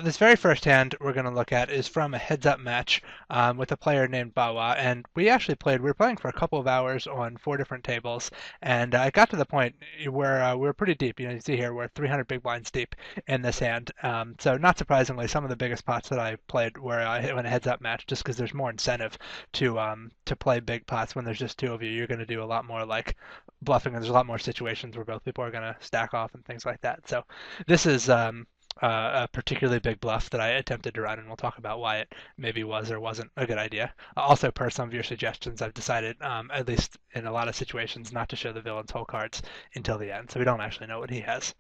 This very first hand we're going to look at is from a heads-up match with a player named Bawa, and we were playing for a couple of hours on 4 different tables, and it got to the point where we were pretty deep. You see here, we're 300 big blinds deep in this hand. So not surprisingly, some of the biggest pots that I played were in a heads-up match, just because there's more incentive to play big pots when there's just two of you. You're going to do a lot more like bluffing, and there's a lot more situations where both people are going to stack off and things like that. So this is a particularly big bluff that I attempted to run, and we'll talk about why it maybe was or wasn't a good idea. Also, per some of your suggestions, I've decided, at least in a lot of situations, not to show the villain's whole cards until the end, so we don't actually know what he has.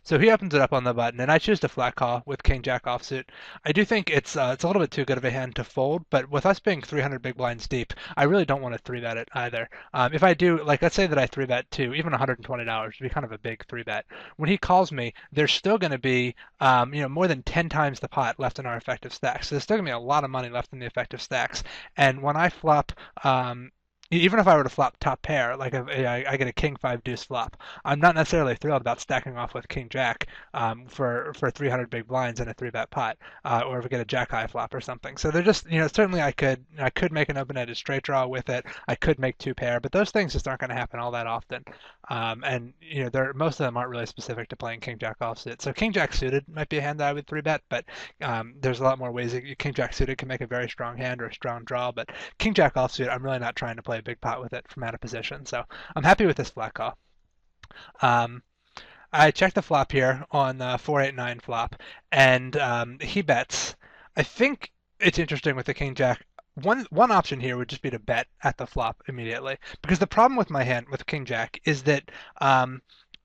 So he opens it up on the button, and I choose to flat call with King Jack offsuit. I do think it's a little bit too good of a hand to fold, but with us being 300 big blinds deep, I really don't want to three bet it either. If I do, like let's say that I three bet two, even $120 would be kind of a big three bet. When he calls me, there's still going to be more than 10 times the pot left in our effective stacks. So there's still going to be a lot of money left in the effective stacks. And when I flop even if I were to flop top pair, like if I get a king five deuce flop, I'm not necessarily thrilled about stacking off with king jack for 300 big blinds in a three bet pot, or if I get a jack high flop or something. So they're just certainly I could make an open-ended straight draw with it. I could make two pair, but those things just aren't going to happen all that often. And most of them aren't really specific to playing king jack offsuit. So king jack suited might be a hand that I would three bet, but there's a lot more ways that king jack suited can make a very strong hand or a strong draw, but king jack offsuit, I'm really not trying to play a big pot with it from out of position. So I'm happy with this flat call. Um, I check the flop here on 489 flop, and he bets. I think it's interesting with the king jack. One option here would just be to bet at the flop immediately, because the problem with my hand with king jack is that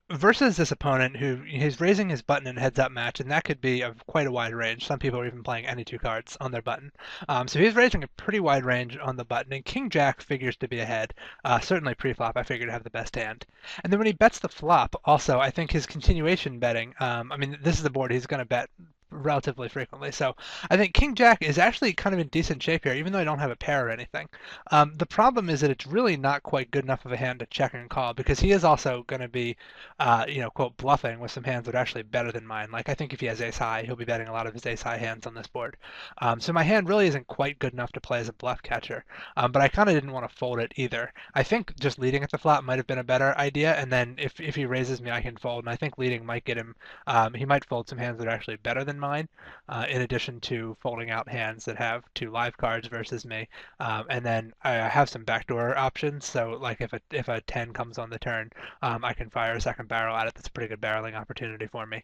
versus this opponent who he's raising his button in heads up match, and that could be of quite a wide range. Some people are even playing any two cards on their button. So he's raising a pretty wide range on the button, and King Jack figures to be ahead. Certainly pre-flop, I figured to have the best hand. And then when he bets the flop, also, I think his continuation betting, I mean, this is the board he's going to bet relatively frequently. So I think King Jack is actually kind of in decent shape here, even though I don't have a pair or anything. The problem is that it's really not quite good enough of a hand to check and call because he is also going to be quote, bluffing with some hands that are actually better than mine. Like, I think if he has ace high, he'll be betting a lot of his ace high hands on this board. So my hand really isn't quite good enough to play as a bluff catcher, but I kind of didn't want to fold it either. I think just leading at the flop might have been a better idea, and then if he raises me, I can fold, and I think leading might get him, he might fold some hands that are actually better than mine, in addition to folding out hands that have two live cards versus me. And then I have some backdoor options, so like if a 10 comes on the turn, I can fire a second barrel at it. That's a pretty good barreling opportunity for me.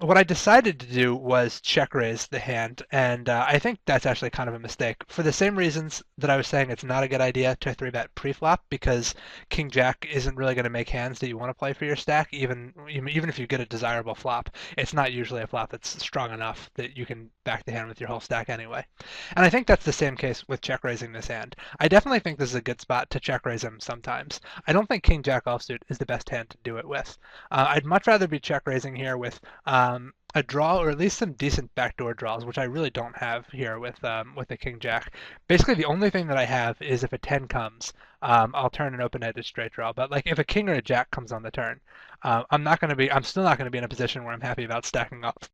What I decided to do was check raise the hand, and I think that's actually kind of a mistake. For the same reasons that I was saying it's not a good idea to 3-bet pre-flop, because King Jack isn't really going to make hands that you want to play for your stack, even if you get a desirable flop. It's not usually a flop that's strong enough that you can back the hand with your whole stack anyway. And I think that's the same case with check raising this hand. I definitely think this is a good spot to check raise him sometimes. I don't think King Jack offsuit is the best hand to do it with. I'd much rather be check raising here with a draw or at least some decent backdoor draws, which I really don't have here with the King Jack. Basically, the only thing that I have is if a 10 comes, I'll turn an open-ended straight draw. But like if a king or a jack comes on the turn, I'm still not going to be in a position where I'm happy about stacking up